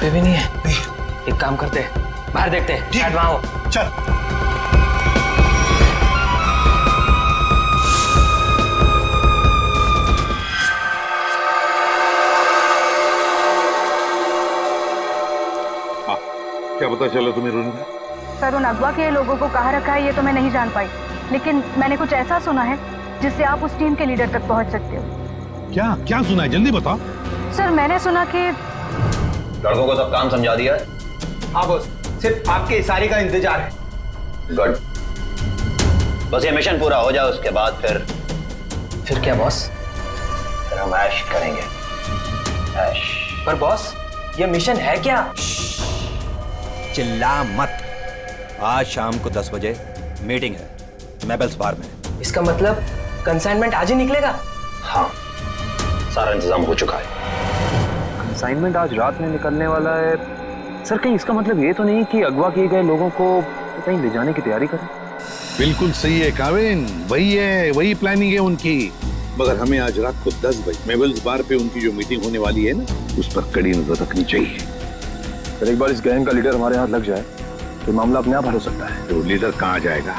पे भी नहीं है। एक काम करते हैं, बाहर देखते हैं, शायद वहां हो। चल। क्या पता चला तुम्हें रोनिता? सर, उन अगवा के लोगों को कहाँ रखा है ये तो मैं नहीं जान पाई, लेकिन मैंने कुछ ऐसा सुना है जिससे आप उस टीम के लीडर तक पहुंच सकते हो। क्या क्या सुना है, जल्दी बताओ। सर, मैंने सुना कि लड़कों को सब काम समझा दिया है। हाँ बॉस, सिर्फ आपके इशारे का इंतजार है। गुड, बस ये मिशन पूरा हो जाए, उसके बाद फिर क्या बॉस? फिर हम ऐश करेंगे। ऐश। पर बॉस, ये मिशन है क्या? चिल्ला मत। आज शाम को 10 बजे मीटिंग है मेबल्स बार में। इसका मतलब कंसाइनमेंट आज ही निकलेगा? हाँ, सारा इंतजाम हो चुका है। असाइनमेंट आज रात में निकलने वाला है। सर, कहीं इसका मतलब ये तो नहीं कि अगवा किए गए लोगों को कहीं ले जाने की तैयारी करें? बिल्कुल सही है काविन, वही है, वही प्लानिंग है उनकी। मगर हमें आज रात को 10 बजे मेबल्स बार पे उनकी जो मीटिंग होने वाली है ना, उस पर कड़ी नजर रखनी चाहिए। सर, एक बार इस गैंग का लीडर हमारे हाथ लग जाए तो मामला अपने आप हल हो सकता है। तो लीडर कहाँ जाएगा,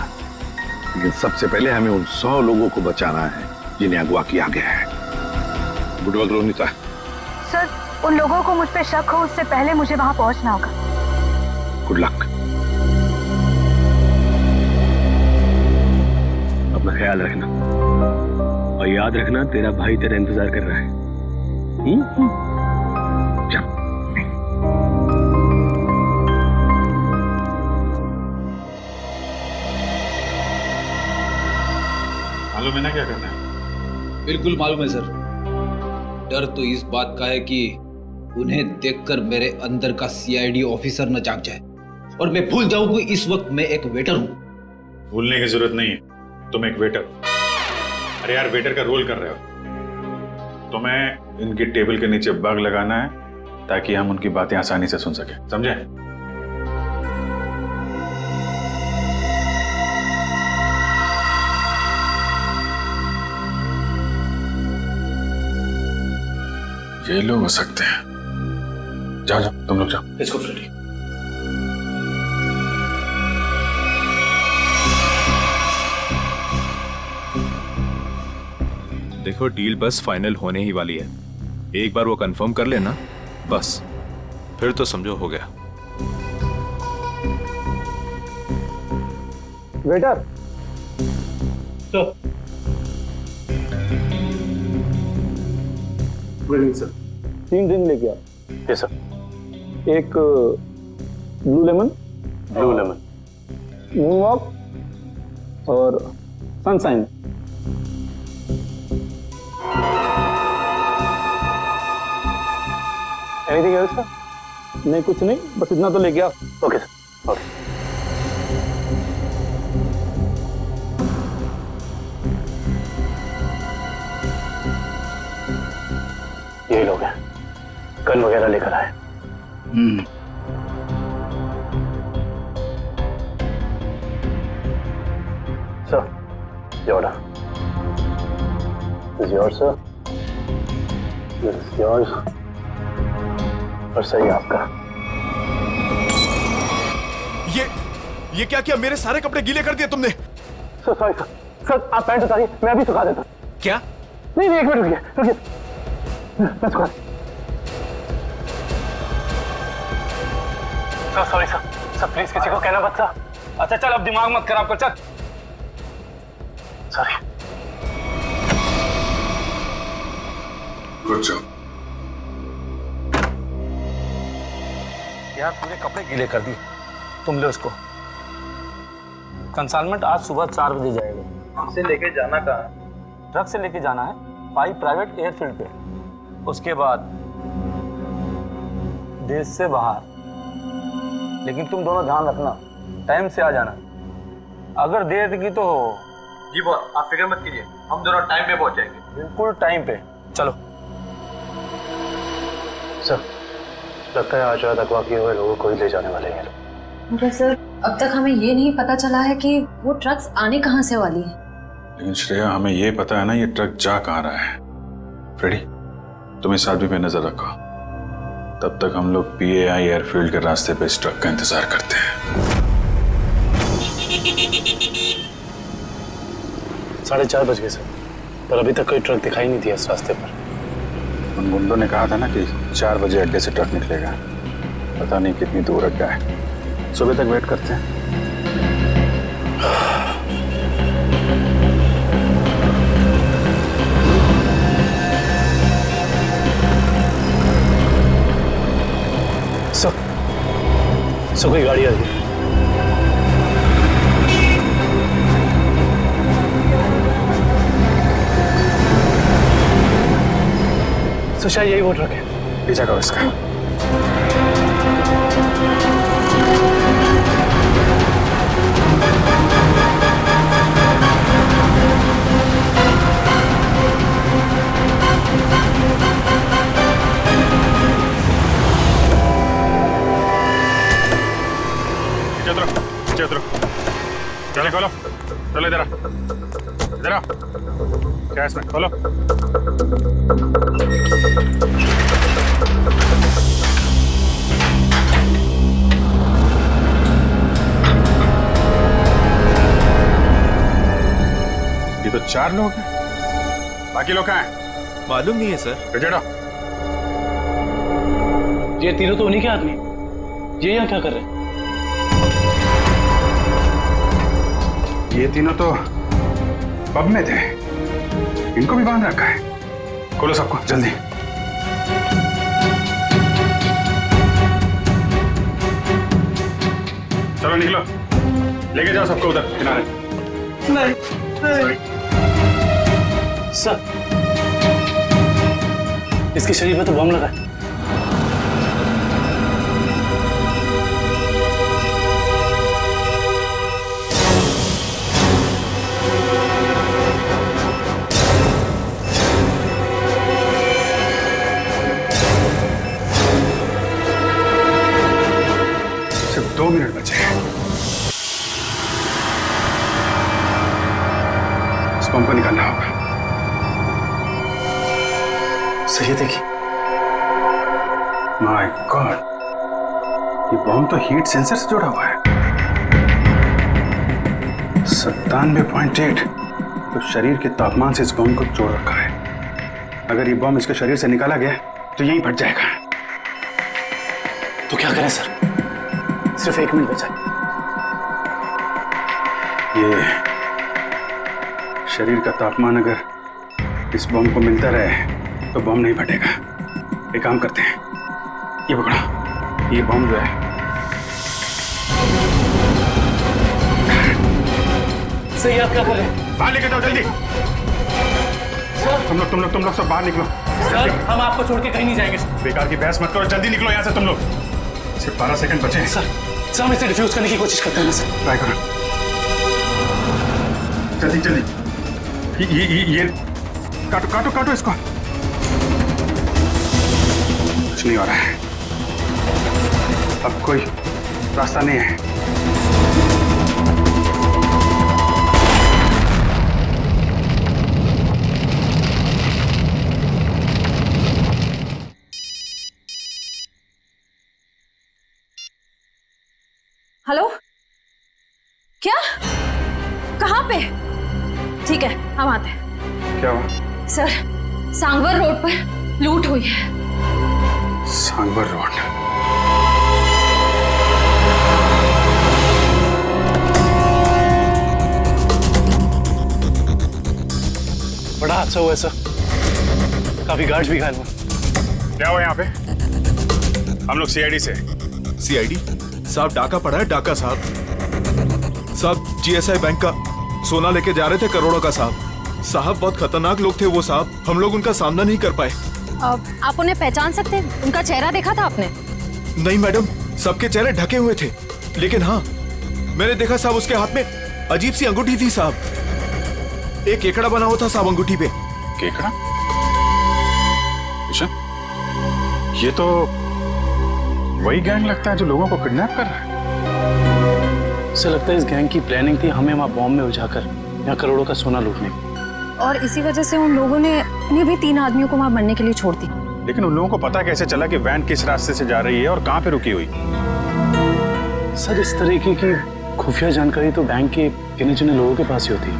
लेकिन सबसे पहले हमें उन 100 लोगों को बचाना है जिन्हें अगवा किया गया है। Good work Ronita. सर, उन लोगों को मुझ पे शक हो उससे पहले मुझे वहां पहुंचना होगा। Good luck. अपना ख्याल रखना और याद रखना, तेरा भाई तेरा इंतजार कर रहा है। चल। मालूम है ना क्या करना है? बिल्कुल मालूम है सर। डर तो इस बात का है कि उन्हें देखकर मेरे अंदर का सीआईडी ऑफिसर न जाग जाए और मैं भूल जाऊं कि इस वक्त मैं एक वेटर हूं। भूलने की जरूरत नहीं है, तुम एक वेटर। अरे यार, वेटर का रोल कर रहे हो। तुम्हें इनकी टेबल के नीचे बग लगाना है ताकि हम उनकी बातें आसानी से सुन सके, समझे? ये लोग हो सकते हैं। जाओ जाओ, तुम लोग जाओ। इसको फ्रेडी। देखो, डील बस फाइनल होने ही वाली है। एक बार वो कंफर्म कर लेना बस, फिर तो समझो हो गया। वेटर। सर, 3 ड्रिंक लेके आओ। Yes sir. एक ब्लू लेमन, मून वॉक और सनशाइन। Anything else sir? नहीं, कुछ नहीं, बस इतना तो लेके आओ। Okay sir. ओके। ये लोग हैं, गन वगैरह लेकर आए। सर, ये order. This is yours sir, this is yours, और सही आपका। ये क्या किया? मेरे सारे कपड़े गीले कर दिए तुमने। Sir sorry sir. सर, आप पैंट उतारिए, मैं अभी सुखा देता हूँ। क्या? नहीं, एक मिनट रुकिए। मैं सुखा। Sir sorry sir. Sir please किसी को कहना मत सर। अच्छा चल, अब दिमाग मत खराब कर, चल। सॉरी। Good job. यार, पूरे कपड़े गीले कर दिए। तुम ले उसको। कंसाइनमेंट आज सुबह 4 बजे जाएगा। हमसे लेके जाना कहाँ है? ट्रक से लेके जाना है पाई प्राइवेट एयरफील्ड पे। उसके बाद देश से बाहर। लेकिन तुम दोनों ध्यान रखना, टाइम से आ जाना। अगर देर की तो जी बॉस, आप फिक्र मत कीजिए, हम दोनों टाइम पे पहुंचेंगे। बिल्कुल टाइम पे। चलो। सर, लगता है आज रात अगवा किए हुए लोगों को ही ले जाने वाले हैं। मगर सर, अब तक हमें ये नहीं पता चला है कि वो ट्रक्स आने कहाँ से वाली हैं। लेकिन श्रेया, हमें ये पता है ना ये ट्रक जा कहाँ रहा है। फ्रेडी, तुम इस आदमी पे नजर रखो। तब तक हम लोग PAI एयरफील्ड के रास्ते पे इस ट्रक का इंतजार करते हैं। 4:30 बज गए सर, पर अभी तक कोई ट्रक दिखाई नहीं दिया इस रास्ते पर। उन गुंडों ने कहा था ना कि 4 बजे अड्डे से ट्रक निकलेगा। पता नहीं कितनी दूर अड्डा है। सुबह तक वेट करते हैं। सर कोई गाड़ी आ रही है। सर शायद यही वो ट्रक है। पीछा करो इसका। उतरो, चलो खोलो, चलो इधर इधर आओ, क्या इसमें खोलो। ये तो 4 लोग हैं, बाकी लोग कहाँ हैं? मालूम नहीं है सर। चढ़ो। ये तीनों तो उन्हीं के आदमी, ये यहाँ क्या कर रहे हैं? ये तीनों तो पब में थे, इनको भी बांध रखा है। खोलो सबको जल्दी। चलो निकलो, लेके जाओ सबको उधर किनारे। नहीं सर, इसके शरीर में तो बम लगा है। सिर्फ 2 मिनट बचे हैं। इस बम को निकालना होगा। सही देखिए। माय गॉड, ये बम तो हीट सेंसर से जुड़ा हुआ है। 97.8 तो शरीर के तापमान से इस बम को जोड़ रखा है। अगर ये बम इसके शरीर से निकाला गया तो यहीं फट जाएगा। तो क्या करें सर? सिर्फ 1 मिनट बचा। ये शरीर का तापमान अगर इस बम को मिलता रहे तो बम नहीं फटेगा। एक काम करते हैं, ये पकड़ो, ये बम जो है सही, आप क्या कर रहे हैं? बाहर लेके जाओ जल्दी। तुम लोग सब बाहर निकलो। सर हम आपको छोड़ के कहीं नहीं जाएंगे। बेकार की बहस मत करो, जल्दी निकलो यहाँ से तुम लोग। सिर्फ 12 सेकंड बचे हैं। सर हम इसे डिफ्यूज करने की कोशिश करते हैं ना सर। ट्राई करो जल्दी जल्दी। ये काटो इसको। कुछ नहीं हो रहा है, अब कोई रास्ता नहीं है। हेलो, क्या? कहाँ पे? ठीक है, हम आते हैं। क्या हुआ? सर, सांगवर रोड पर लूट हुई है। सांगवर रोड? बड़ा हादसा हुआ है सर, काफी गार्ड्स भी घायल हुए। क्या हुआ यहाँ पे? हम लोग CID से। CID साहब, डाका पड़ा है, डाका साहब। GSI बैंक का सोना लेके जा रहे थे, करोड़ों का साहब। बहुत खतरनाक लोग थे वो साहब, हम लोग उनका सामना नहीं कर पाए। आप उन्हें पहचान सकते हैं? उनका चेहरा देखा था आपने? नहीं मैडम, सबके चेहरे ढके हुए थे, लेकिन हाँ मैंने देखा साहब, उसके हाथ में अजीब सी अंगूठी थी साहब। एक केकड़ा बना हुआ था साहब अंगूठी पे। केकड़ा? अच्छा, ये तो वही गैंग लगता है जो लोगों को किडनैप कर रहा है। सर लगता है इस गैंग की प्लानिंग थी हमें वहाँ बॉम्ब में उलझाकर यहाँ करोड़ों का सोना लूटने की। और इसी वजह से उन लोगों ने इन्हें भी 3 आदमियों को वहाँ मरने के लिए छोड़ दी। लेकिन उन लोगों को पता कैसे चला कि वैन किस रास्ते से जा रही है और कहाँ पे रुकी हुई? सर इस तरीके की खुफिया जानकारी तो बैंक के गिने चुने लोगों के पास ही होती है।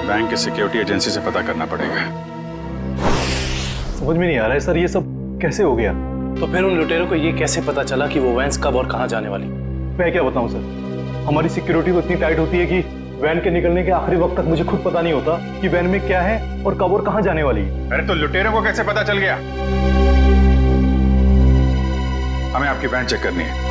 बैंक की सिक्योरिटी एजेंसी से पता करना पड़ेगा। समझ में नहीं आ रहा है सर, ये सब कैसे हो गया? तो फिर उन लुटेरों को ये कैसे पता चला कि वो वैन कब और कहाँ जाने वाली? मैं क्या बताऊं सर, हमारी सिक्योरिटी तो इतनी टाइट होती है कि वैन के निकलने के आखिरी वक्त तक मुझे खुद पता नहीं होता कि वैन में क्या है और कब और कहाँ जाने वाली है। अरे तो लुटेरों को कैसे पता चल गया? हमें आपकी वैन चेक करनी है।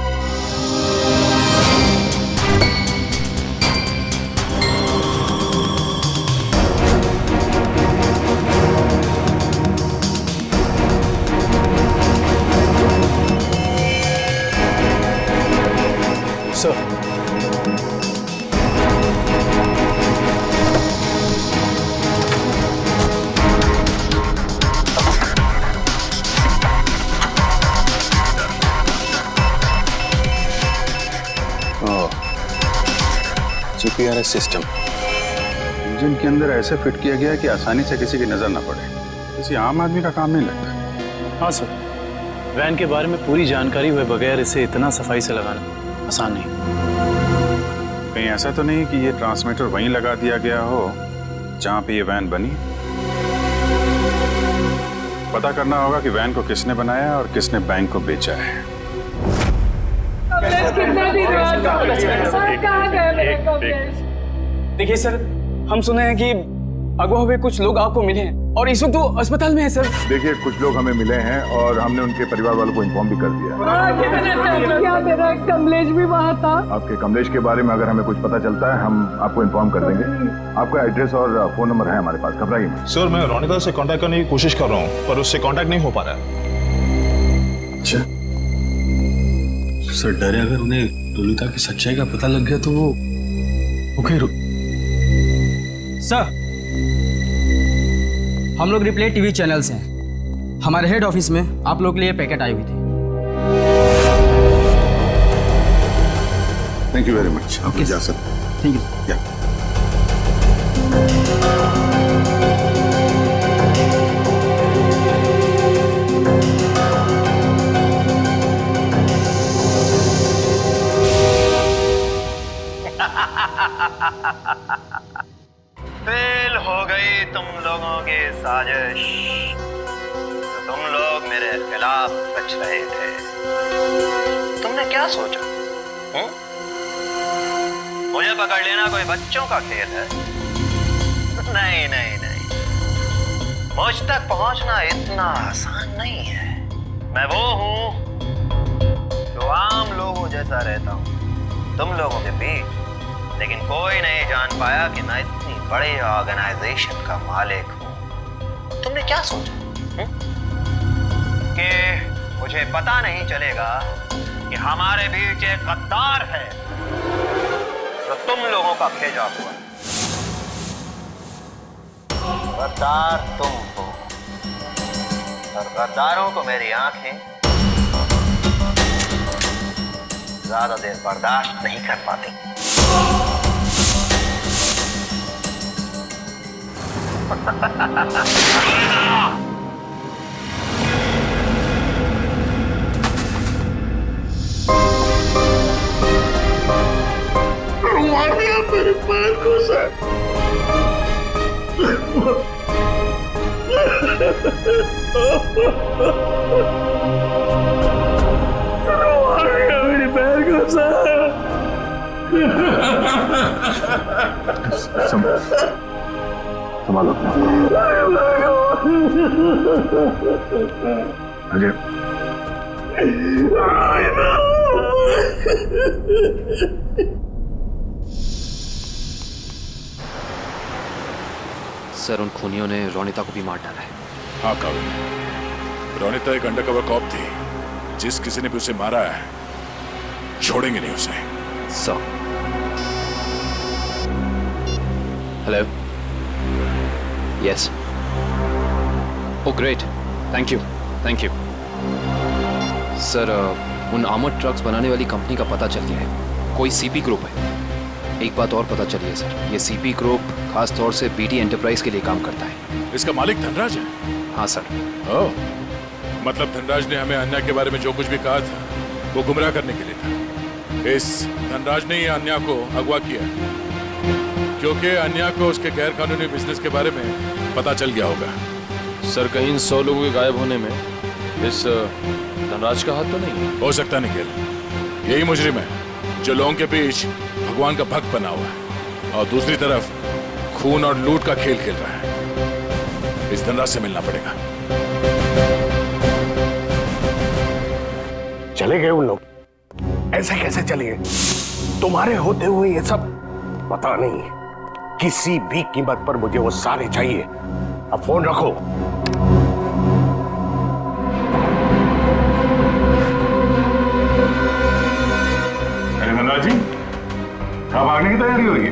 सर जीपीआरएस सिस्टम इंजन के अंदर ऐसे फिट किया गया है कि आसानी से किसी की नजर ना पड़े। किसी आम आदमी का काम नहीं लगता। हाँ सर, वैन के बारे में पूरी जानकारी हुए बगैर इसे इतना सफाई से लगाना आसान नहीं। कहीं ऐसा तो नहीं कि ये ट्रांसमीटर वहीं लगा दिया गया हो जहां पे ये वैन बनी? पता करना होगा कि वैन को किसने बनाया और किसने बैंक को बेचा है। देखिए सर, हम सुने हैं कि अगवा हुए कुछ लोग आपको मिले हैं और इस वक्त वो अस्पताल में है सर। देखिए कुछ लोग हमें मिले हैं और हमने उनके परिवार वालों को इन्फॉर्म भी कर दिया। कमलेश भी वहाँ था। आपके कमलेश के बारे में अगर हमें कुछ पता चलता है हम आपको इन्फॉर्म कर देंगे। आपका एड्रेस और फोन नंबर है हमारे पास, घबराइए मत। सर मैं रोनिता से कांटेक्ट करने की कोशिश कर रहा हूँ पर उससे कांटेक्ट नहीं हो पा रहा है। अच्छा सर, डरे अगर उन्हें रोनिता की सच्चाई का पता लग गया तो वो सर, हम लोग रिप्ले टीवी चैनल से हैं। हमारे हेड ऑफिस में आप लोग के लिए पैकेट आई हुई थी। Thank you very much. आप जा सकते हैं। Thank you. फेल हो गई तुम लोगों की साजिश। तो तुम लोग मेरे खिलाफ रच रहे थे। तुमने क्या सोचा? मुझे पकड़ लेना कोई बच्चों का खेल है? नहीं नहीं नहीं, मुझ तक पहुंचना इतना आसान नहीं है। मैं वो हूं जो आम लोगों जैसा रहता हूं तुम लोगों के बीच, लेकिन कोई नहीं जान पाया कि मैं इतनी बड़ी ऑर्गेनाइजेशन का मालिक हूं। तुमने क्या सोचा कि मुझे पता नहीं चलेगा कि हमारे बीच एक गद्दार है जो तुम लोगों का भेजा हुआ? गद्दार तुम हो और गद्दारों को मेरी आंखें ज्यादा देर बर्दाश्त नहीं कर पाती। मेरे पैर को मेरी पैर को संभालो अपने अजय। सर, उन खूनियों ने रोनिता को भी मार डाला है। हाँ काविल, रोनिता एक अंडरकवर कॉप थी। जिस किसी ने भी उसे मारा है छोड़ेंगे नहीं उसे। Sir, hello, yes, oh great, thank you thank you. Sir, उन आर्मर्ड ट्रक्स बनाने वाली कंपनी का पता चल गया है। कोई सीपी ग्रुप है। एक बात और पता चली है सर, ये सीपी ग्रुप खास तौर से बीटी एंटरप्राइज के लिए काम करता है। इसका मालिक धनराज है? हाँ सर। ओह, मतलब धनराज ने हमें अन्या के बारे में जो कुछ भी कहा था वो गुमराह करने के लिए था। इस धनराज ने ही अन्या को अगवा किया क्योंकि अन्या को उसके गैर कानूनी बिजनेस के बारे में पता चल गया होगा। सर कहीं इन 100 लोगों के गायब होने में इस धनराज का हाथ तो नहीं? हो सकता निखिल, यही मुजरिम है जो लोगों के बीच भगवान का भक्त बना हुआ है और दूसरी तरफ खून और लूट का खेल खेल रहा है। इस धनराज से मिलना पड़ेगा। चले गए उन लोग? ऐसे कैसे चले गए? तुम्हारे होते हुए ये सब पता नहीं। किसी भी कीमत पर मुझे वो सारे चाहिए। अब फोन रखो। अरे धनराज जी, कहाँ भागने की तैयारी हो रही है?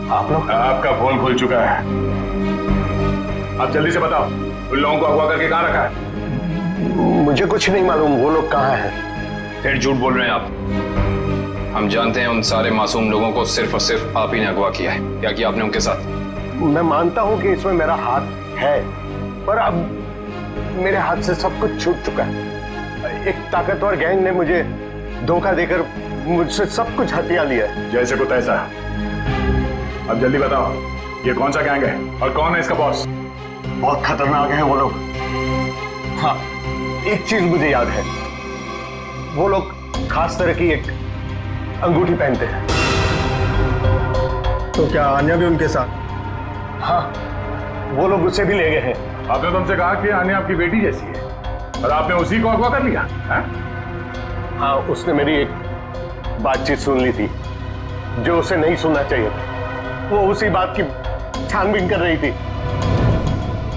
आप लोग? आपका फोन खुल चुका है। अब जल्दी से बताओ, उन लोगों को अगवा करके कहाँ रखा है? मुझे कुछ नहीं मालूम वो लोग कहाँ हैं। फिर झूठ बोल रहे हैं आप। हम जानते हैं उन सारे मासूम लोगों को सिर्फ और सिर्फ आप ही ने अगवा किया है। क्या किया आपने उनके साथ? मैं मानता हूं कि इसमें मेरा हाथ है, पर अब मेरे हाथ से सब कुछ छूट चुका है। एक ताकतवर गैंग ने मुझे धोखा देकर मुझसे सब कुछ हथिया लिया है। जैसे को तैसा। अब जल्दी बताओ, ये कौन सा गैंग है और कौन है इसका बॉस? बहुत खतरनाक है वो लोग। हाँ, एक चीज मुझे याद है, वो लोग खास तरह की एक अंगूठी पहनते हैं। तो क्या अन्या भी उनके साथ? हाँ, वो लोग उसे भी ले गए हैं। आपने तुमसे कहा कि अन्या आपकी बेटी जैसी है और आपने उसी को अगवा कर लिया है? हाँ, उसने मेरी एक बातचीत सुन ली थी जो उसे नहीं सुनना चाहिए था। वो उसी बात की छानबीन कर रही थी।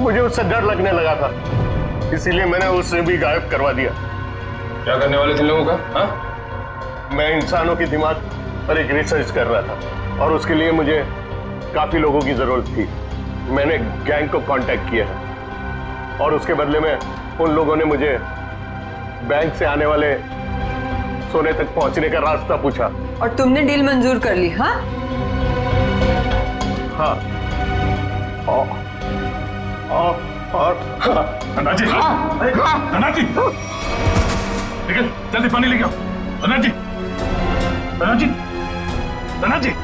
मुझे उससे डर लगने लगा था, इसीलिए मैंने उसे भी गायब करवा दिया। क्या करने वाले थे लोगों का? हाँ? मैं इंसानों के दिमाग पर एक रिसर्च कर रहा था और उसके लिए मुझे काफी लोगों की जरूरत थी। मैंने गैंग को कांटेक्ट किया और उसके बदले में उन लोगों ने मुझे बैंक से आने वाले सोने तक पहुंचने का रास्ता पूछा। और तुमने डील मंजूर कर ली? हाँ हाँ। और धनराज जी, धनराज जी, निकल, जल्दी पानी लेके आओ। धनराज जी, धनराज जी, धनराज जी।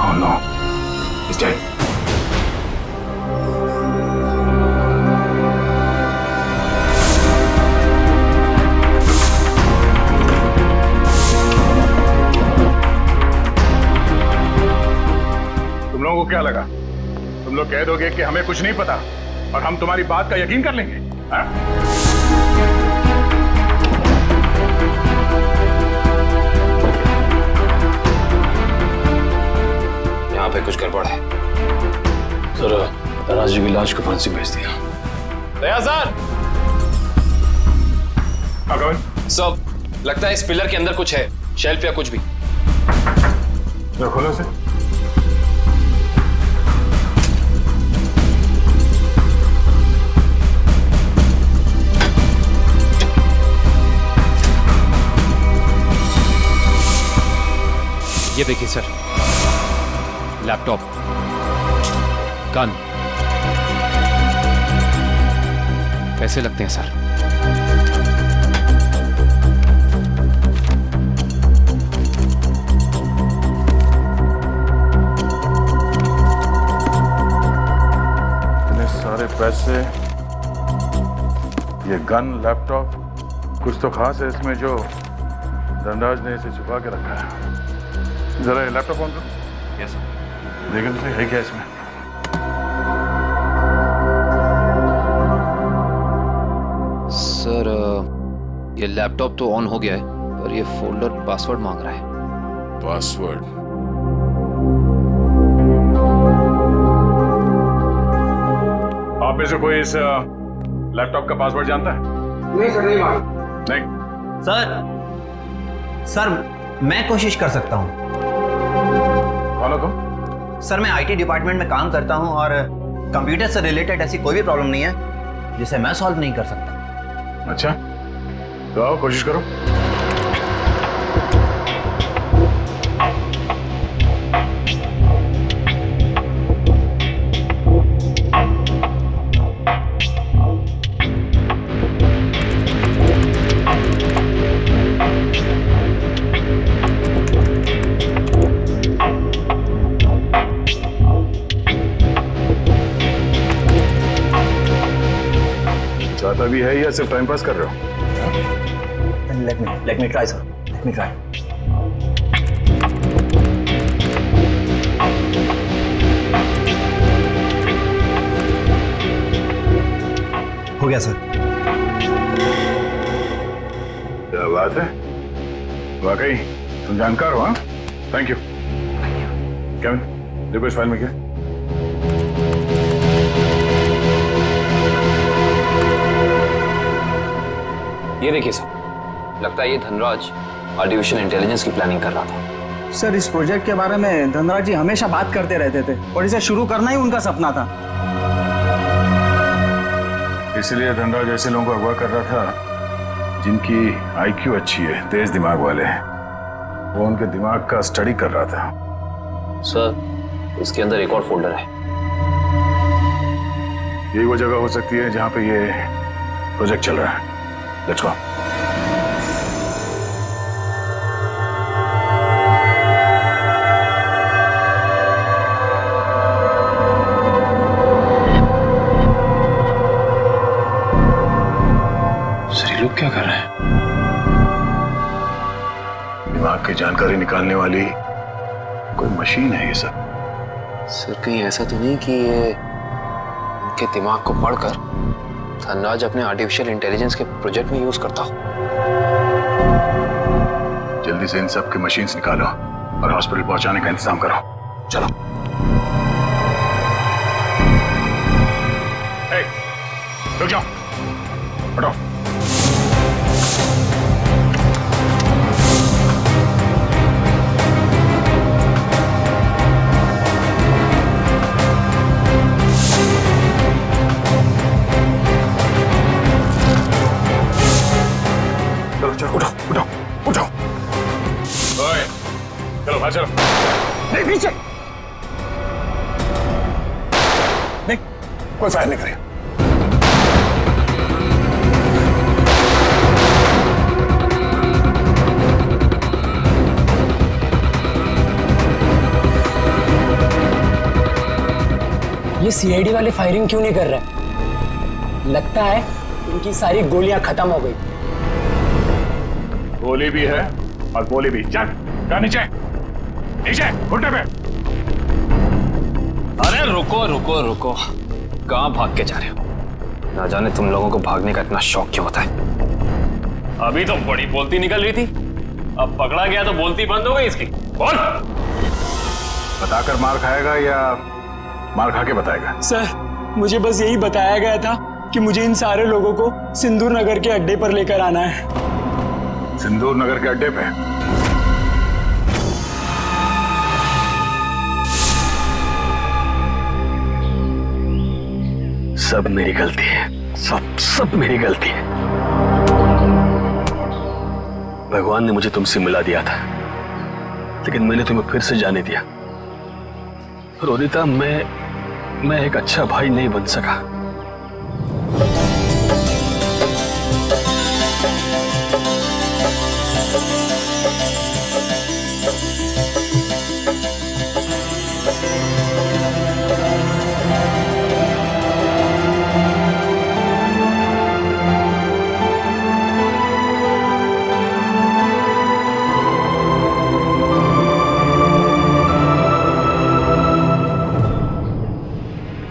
Oh no, he's dead. तुम लोगों को क्या लगा? तुम लोग कह दोगे कि हमें कुछ नहीं पता और हम तुम्हारी बात का यकीन कर लेंगे? हाँ? यहाँ पे कुछ गड़बड़ है। जरा धनराज जी की लाश को फांसी भेज दिया। दया सर, सब लगता है इस पिलर के अंदर कुछ है, शेल्फ या कुछ भी। खोलो से। ये देखिए सर, लैपटॉप, गन, कैसे लगते हैं सर? इतने सारे पैसे, ये गन, लैपटॉप, कुछ तो खास है इसमें जो धनराज ने इसे छुपा के रखा है। जरा ये लैपटॉप ऑन करो। Yes sir. देखो तो है क्या इसमें? सर ये लैपटॉप तो ऑन हो गया है, पर ये फोल्डर पासवर्ड मांग रहा है। पासवर्ड? आप में से कोई इस लैपटॉप का पासवर्ड जानता है? नहीं सर, नहीं मालूम। नहीं सर, मैं कोशिश कर सकता हूँ। कौन हो तुम? सर, मैं आईटी डिपार्टमेंट में काम करता हूँ और कंप्यूटर से रिलेटेड ऐसी कोई भी प्रॉब्लम नहीं है जिसे मैं सॉल्व नहीं कर सकता। अच्छा, तो आओ कोशिश करो। भी है या सिर्फ टाइम पास कर रहे हो? Let me try sir, let me try. हो गया सर। क्या बात है, वाकई तुम जानकार हो। हाँ, थैंक यू। केविन, देखो इस फाइल में क्या है? ये देखिए सर, लगता है ये धनराज आर्टिफिशियल इंटेलिजेंस की प्लानिंग कर रहा था। सर, इस प्रोजेक्ट के बारे में धनराज जी हमेशा बात करते रहते थे और इसे शुरू करना ही उनका सपना था। इसलिए धनराज ऐसे लोगों को अगवा कर रहा था जिनकी आईक्यू अच्छी है, तेज दिमाग वाले हैं। वो उनके दिमाग का स्टडी कर रहा था। सर, इसके अंदर एक और फोल्डर है। यही वो जगह हो सकती है जहां पे ये प्रोजेक्ट चल रहा है। Let's go. सर, ये लोग क्या कर रहे हैं? दिमाग की जानकारी निकालने वाली कोई मशीन है ये सब। सर, कहीं ऐसा तो नहीं कि ये इनके दिमाग को पढ़कर धनराज अपने आर्टिफिशियल इंटेलिजेंस के प्रोजेक्ट में यूज करता हो? जल्दी से इन सब के मशीन्स निकालो और हॉस्पिटल पहुंचाने का इंतजाम करो। चलो। रुक जाओ, हटो। चलो, उठो उठो उठो। ओए, चलो बाहर चलो। नहीं, पीछे नहीं, कोई फायर नहीं करेगा। ये सीआईडी वाले फायरिंग क्यों नहीं कर रहे? लगता है इनकी सारी गोलियां खत्म हो गई। गोली भी है और गोली भी। चल, नीचे नीचे, घुटने पे। अरे रुको रुको रुको, कहाँ भाग के जा रहे हो? ना जाने तुम लोगों को भागने का इतना शौक क्यों होता है। अभी तो बड़ी बोलती निकल रही थी, अब पकड़ा गया तो बोलती बंद हो गई इसकी। बोल। बताकर मार खाएगा या मार खा के बताएगा? सर, मुझे बस यही बताया गया था कि मुझे इन सारे लोगों को सिंदूर नगर के अड्डे पर लेकर आना है। सिंदूर नगर के अड्डे पे? सब मेरी गलती है, सब मेरी गलती है। भगवान ने मुझे तुमसे मिला दिया था, लेकिन मैंने तुम्हें फिर से जाने दिया। रोनिता, मैं एक अच्छा भाई नहीं बन सका।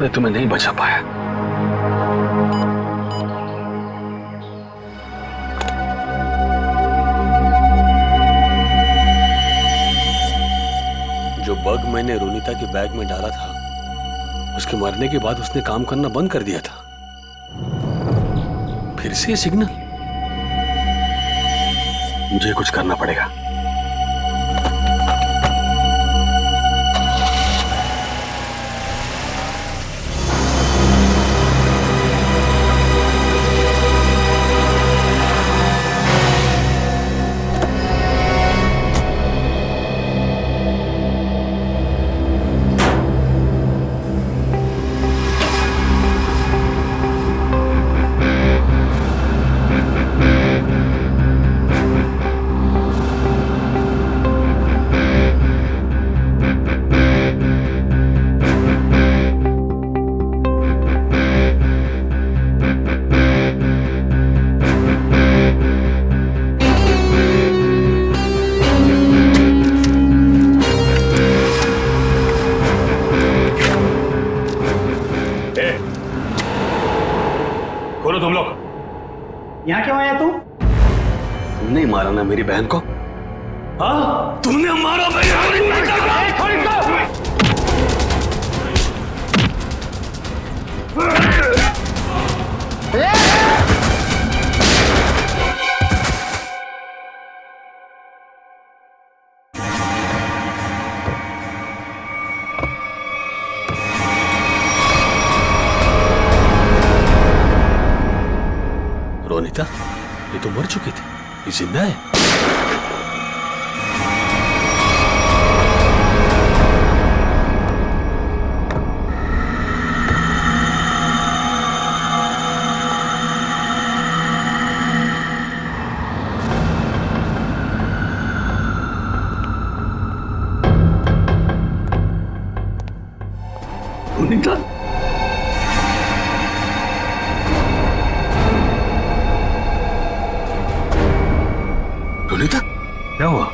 मैं तुम्हें नहीं बचा पाया। जो बग मैंने रोनिता के बैग में डाला था, उसके मरने के बाद उसने काम करना बंद कर दिया था। फिर से सिग्नल। मुझे कुछ करना पड़ेगा। मारा ना मेरी बहन को? हाँ, तुमने मारा मेरी बहन रोनिता, ये तो मर चुकी थी, ये जिंदा है। रोनिता, रोनिता, क्या हुआ?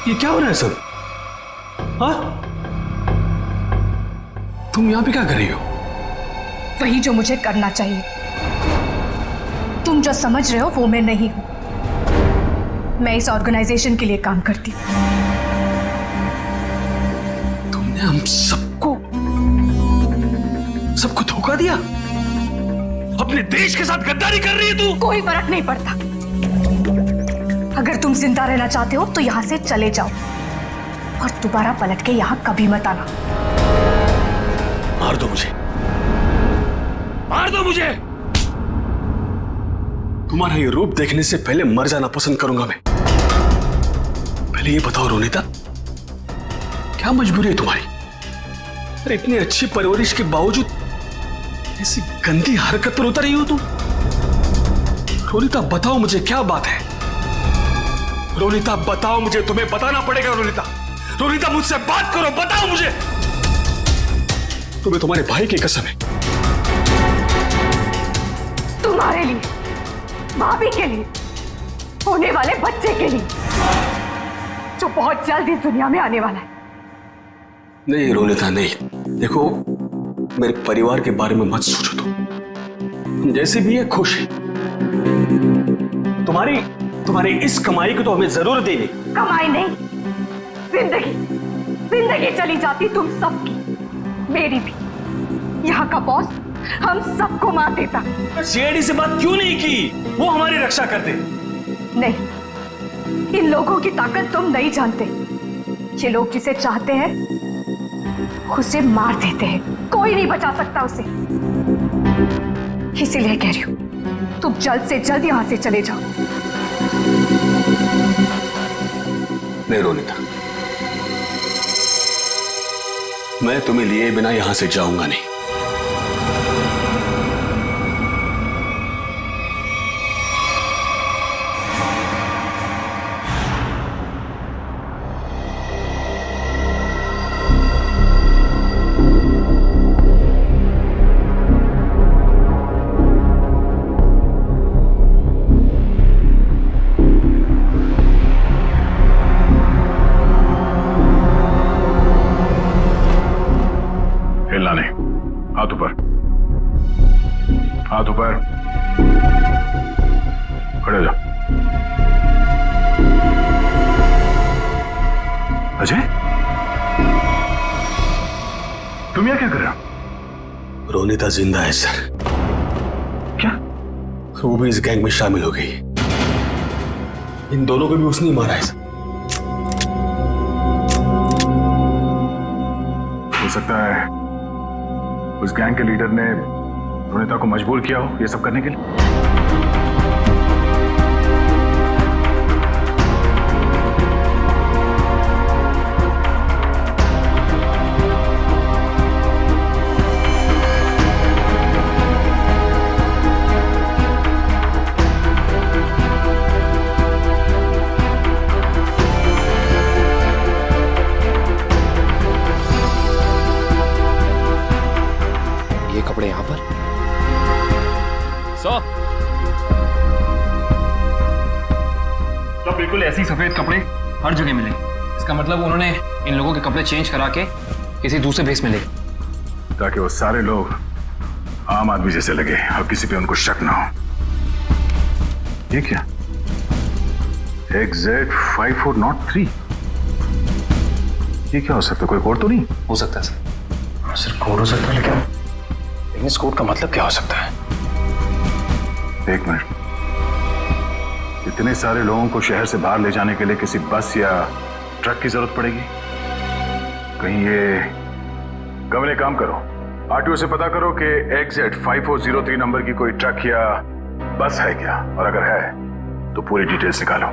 ये क्या हो रहा है सब? हाँ? तुम यहां पे क्या कर रही हो? वही जो मुझे करना चाहिए। तुम जो समझ रहे हो वो मैं नहीं हूं। मैं इस ऑर्गेनाइजेशन के लिए काम करती हूँ। तुमने हम सबको धोखा दिया? अपने देश के साथ गद्दारी कर रही है तू? कोई फर्क नहीं पड़ता। अगर तुम जिंदा रहना चाहते हो तो यहां से चले जाओ और दोबारा पलट के यहां कभी मत आना। मार दो मुझे, मार दो मुझे। तुम्हारा ये रूप देखने से पहले मर जाना पसंद करूंगा मैं। पहले ये बताओ रोनिता, क्या मजबूरी है तुम्हारी? अरे इतनी अच्छी परवरिश के बावजूद ऐसी गंदी हरकत पर उतर रही हो तुम? रोनिता बताओ मुझे, क्या बात है? रोनिता बताओ मुझे, तुम्हें बताना पड़ेगा। रोनिता, रोनिता मुझसे बात करो, बताओ मुझे। तुम्हें तुम्हारे भाई की कसम है। तुम्हारे लिए, भाभी के लिए, होने वाले बच्चे के लिए जो बहुत जल्द इस दुनिया में आने वाला है। नहीं रोनिता नहीं, देखो मेरे परिवार के बारे में मत सोचो। तुम जैसे भी है खुश है। तुम्हारी इस कमाई को तो हमें जरूर देनी। कमाई नहीं, जिंदगी चली जाती तुम सबकी, मेरी भी। यहाँ का बॉस हम सबको मार देता। सीआईडी से बात क्यों नहीं की? वो हमारी रक्षा करते। नहीं, इन लोगों की ताकत तुम नहीं जानते। ये लोग जिसे चाहते हैं उसे मार देते हैं, कोई नहीं बचा सकता उसे। इसीलिए कह रही हूं, तुम जल्द से जल्द यहां से चले जाओ। नहीं रोनिता, मैं तुम्हें लिए बिना यहां से जाऊंगा नहीं। हाथ ऊपर, हाथ ऊपर, खड़े हो जाओ। अजय, तुम यहाँ क्या कर रहे हो? रोनिता जिंदा है सर। क्या? वो भी इस गैंग में शामिल हो गई। इन दोनों को भी उसने ही मारा है सर। हो सकता है उस गैंग के लीडर ने रोनिता को मजबूर किया हो ये सब करने के लिए। कपड़े यहां पर सर बिल्कुल ऐसे ही सफेद कपड़े हर जगह मिले। इसका मतलब उन्होंने इन लोगों के कपड़े चेंज करा के किसी दूसरे भेस में ले, ताकि वो सारे लोग आम आदमी जैसे लगे और किसी पे उनको शक ना हो। ये क्या? XZ5403। ये क्या हो सकता है? कोई कोड तो नहीं हो सकता है सर। सर कोड हो सकता है, लेकिन इस कोड का मतलब क्या हो सकता है? एक मिनट। इतने सारे लोगों को शहर से बाहर ले जाने के लिए किसी बस या ट्रक की जरूरत पड़ेगी। कहीं ये कमल, एक काम करो, आरटीओ से पता करो कि XZ5403 नंबर की कोई ट्रक या बस है क्या, और अगर है तो पूरी डिटेल्स निकालो।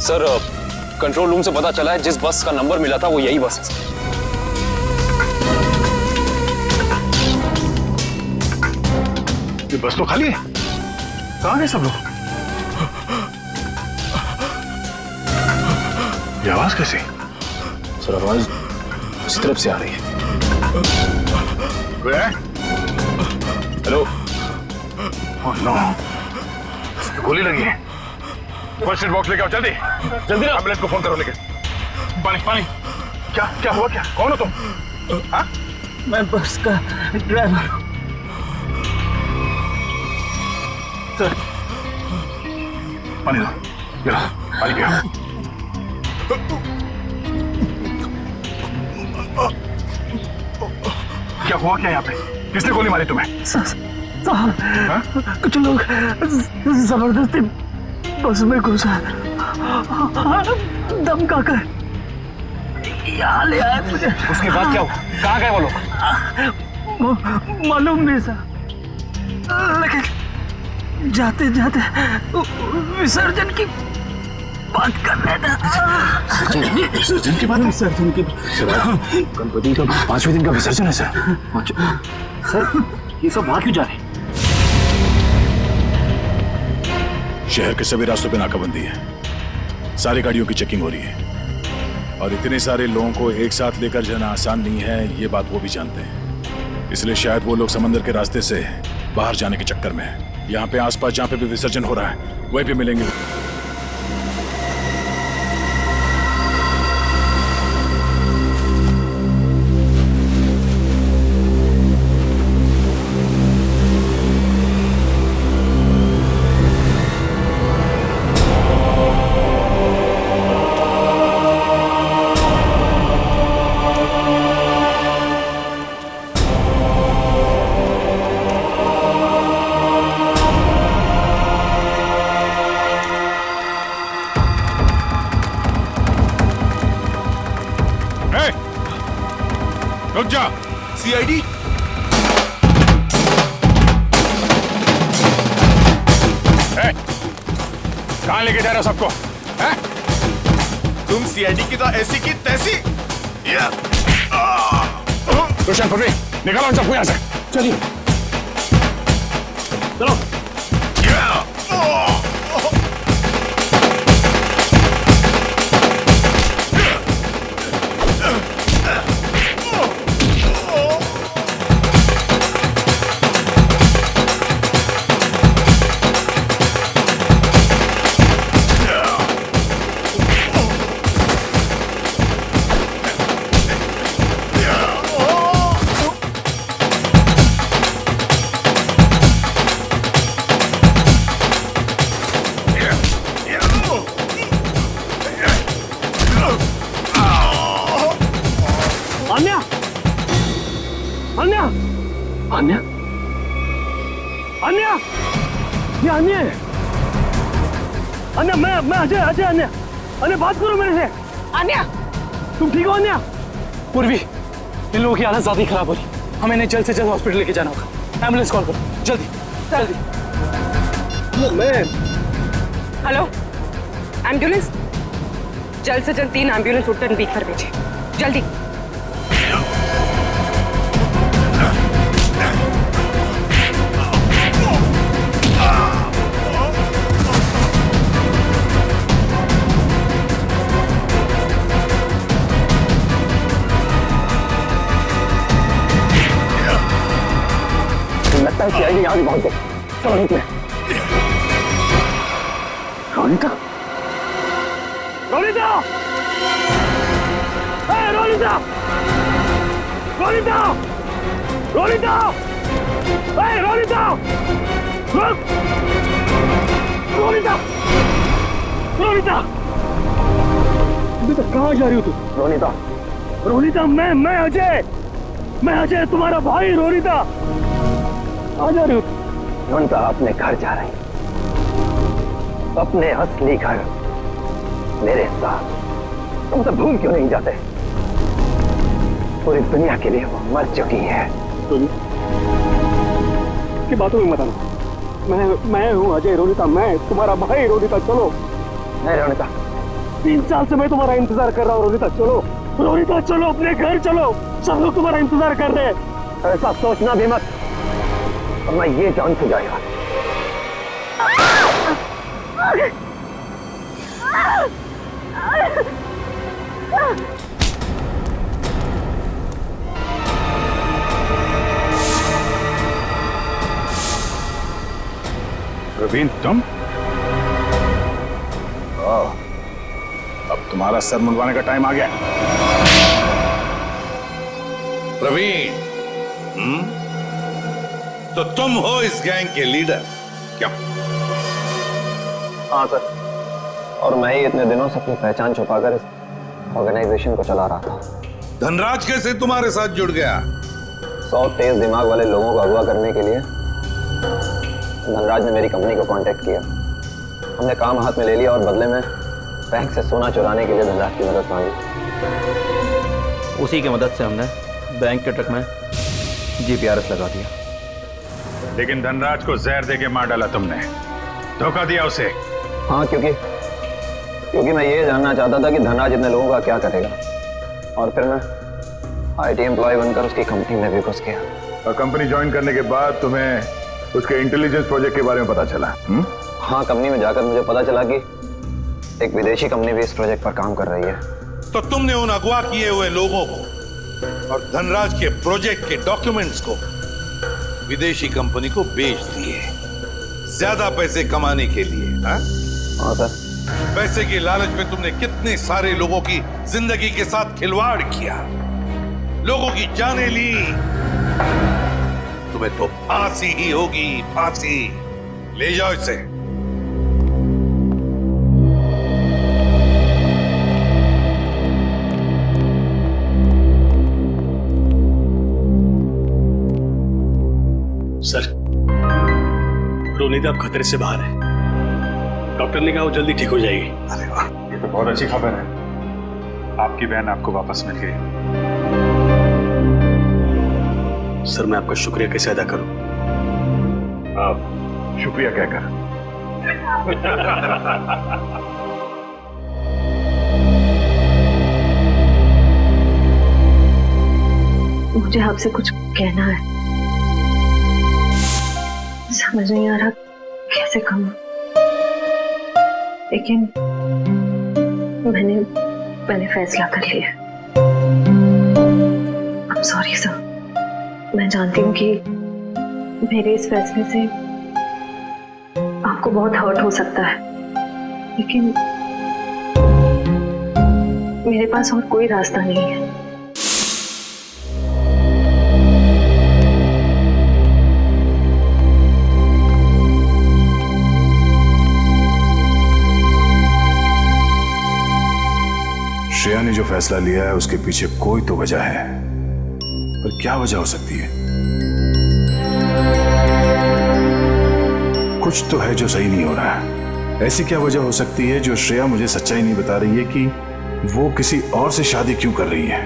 सर कंट्रोल रूम से पता चला है जिस बस का नंबर मिला था वो यही बस है सर। ये बस तो खाली है, कहां गए सब लोग? ये आवाज कैसी? सर आवाज उस तरफ से आ रही है। कोई है? हेलो। ओह नो, गोली लगी है। फर्स्ट एड बॉक्स लेके आओ, जल्दी जल्दी। एम्बुलेंस को फोन करो। लेके पानी पानी। क्या क्या हुआ? क्या, कौन हो तुम? हाँ? मैं बस का ड्राइवर हूं। सर पानी दो, ये लो, पानी पियो। क्या हुआ क्या यहाँ पे? किसने गोली मारी तुम्हें? साहब कुछ लोग जबरदस्ती बस में घुसा धमका कर यहाँ ले आए मुझे। उसके बाद क्या हुआ? कहाँ गए वो लोग? मालूम नहीं सर, लेकिन जाते जाते विसर्जन की बात कर रहे थे। विसर्जन की बात? विसर्जन की गणपति का 5वें दिन का विसर्जन है सर। सर ये सब वहां क्यों जा रहे? शहर के सभी रास्तों पे नाकाबंदी है, सारी गाड़ियों की चेकिंग हो रही है, और इतने सारे लोगों को एक साथ लेकर जाना आसान नहीं है, ये बात वो भी जानते हैं। इसलिए शायद वो लोग समंदर के रास्ते से बाहर जाने के चक्कर में यहाँ पे आसपास जहाँ पे भी विसर्जन हो रहा है वहीं पे मिलेंगे। रुक जा। सीआईडी? कहां लेके जा रहे हो सबको? तुम सीआईडी की तो ऐसी की तैसी। रोशन पकड़ी, निकालो उन सबको यहां से। चलिए चलो। अन्या, अन्या, अन्या, अन्या, ये अन्या है। अन्या, मैं अजय, अजय अन्या, अन्या बात करो मेरे से। अन्या, तुम ठीक हो अन्या? पूर्वी, इन लोगों की हालत ज्यादा ही खराब हो रही, हमें इन्हें जल्द से जल्द हॉस्पिटल लेके जाना होगा। एम्बुलेंस कॉल करो, जल्दी, जल्दी। Hello, ambulance? जल्द से जल्द 3 एम्बुलेंस उत्तर बीच पर भेजें, जल्दी। लगता है सीआईडी यहाँ भी पहुंच गई। चलो नीचे। रोनिता, रोनिता! ए, रोनिता! रोनिता! रोनिता! ए, रोनिता! रुक! रोनिता! रोनिता! बेटा कहाँ जा रही हो तू? रोनिता! रोनिता, मैं अजय तुम्हारा भाई रोनिता। आ जा रही हो? रोनिता अपने घर जा रही, अपने असली घर, मेरे साथ। तुम सब भूल क्यों नहीं जाते? पूरी दुनिया के लिए वो मर चुकी है। की बातों में मत आना। मैं हूँ अजय, रोनिता मैं तुम्हारा भाई। रोनिता चलो। नहीं रोनिता, 3 साल से मैं तुम्हारा इंतजार कर रहा हूँ। रोनिता चलो, रोनिता चलो, अपने घर चलो, सब लोग तुम्हारा इंतजार कर रहे हैं। ऐसा सोचना भी मत, और मैं ये जान से जाएगा। प्रवीण तुम? अब तुम्हारा सर मुंडवाने का टाइम आ गया। प्रवीण, तो तुम हो इस गैंग के लीडर क्या? हाँ सर, और मैं ही इतने दिनों से अपनी पहचान छुपाकर इस ऑर्गेनाइजेशन को चला रहा था। धनराज कैसे तुम्हारे साथ जुड़ गया? 100 तेज दिमाग वाले लोगों को अगवा करने के लिए धनराज ने मेरी कंपनी को कांटेक्ट किया। हमने काम हाथ में ले लिया और बदले में बैंक से सोना चुराने के लिए धनराज की मदद मांगी। उसी की मदद से हमने बैंक के ट्रक में जीपीआरएस लगा दिया। लेकिन धनराज को जहर देके मार डाला तुमने, धोखा दिया उसे। हाँ, क्योंकि मैं ये जानना चाहता था कि धनराज इतने लोगों का क्या करेगा, और फिर मैं आईटी एम्प्लॉय बनकर उसकी कंपनी में भी घुस गया। और कंपनी ज्वाइन करने के बाद तुम्हें उसके इंटेलिजेंस प्रोजेक्ट के बारे में पता चला? हाँ, कंपनी में जाकर मुझे पता चला कि एक विदेशी कंपनी भी इस प्रोजेक्ट पर काम कर रही है। तो तुमने उन अगवा किए हुए लोगों को और धनराज के प्रोजेक्ट के डॉक्यूमेंट्स को विदेशी कंपनी को बेच दिए, ज्यादा पैसे कमाने के लिए। हाँ सर। पैसे की लालच में तुमने कितने सारे लोगों की जिंदगी के साथ खिलवाड़ किया, लोगों की जानें ली। तुम्हें तो फांसी ही होगी, फांसी। ले जाओ इसे। सर, रोनिता अब खतरे से बाहर है। डॉक्टर ने कहा वो जल्दी ठीक हो जाएगी। अरे वाह, ये तो बहुत अच्छी खबर है। आपकी बहन आपको वापस मिल गई। सर, मैं आपका शुक्रिया कैसे अदा करूं? आप शुक्रिया कहकर। मुझे आपसे कुछ कहना है, समझ नहीं आ रहा कैसे कहूं, लेकिन मैंने फैसला कर लिया। I'm sorry सर, मैं जानती हूँ कि मेरे इस फैसले से आपको बहुत हर्ट हो सकता है, लेकिन मेरे पास और कोई रास्ता नहीं है। श्रेया ने जो फैसला लिया है उसके पीछे कोई तो वजह है, पर क्या वजह हो सकती है? कुछ तो है जो सही नहीं हो रहा है। ऐसी क्या वजह हो सकती है जो श्रेया मुझे सच्चाई नहीं बता रही है कि वो किसी और से शादी क्यों कर रही है?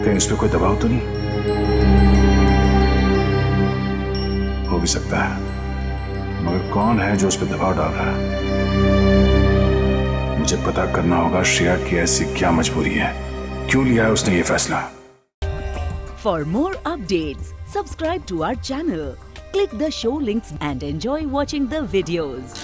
कहीं उस पर कोई दबाव तो नहीं? हो भी सकता है, मगर कौन है जो उस पर दबाव डाल रहा है? मुझे पता करना होगा श्रेया की ऐसी क्या मजबूरी है, क्यों लिया है उसने ये फैसला। For more updates, subscribe to our channel, click the show links and enjoy watching the videos.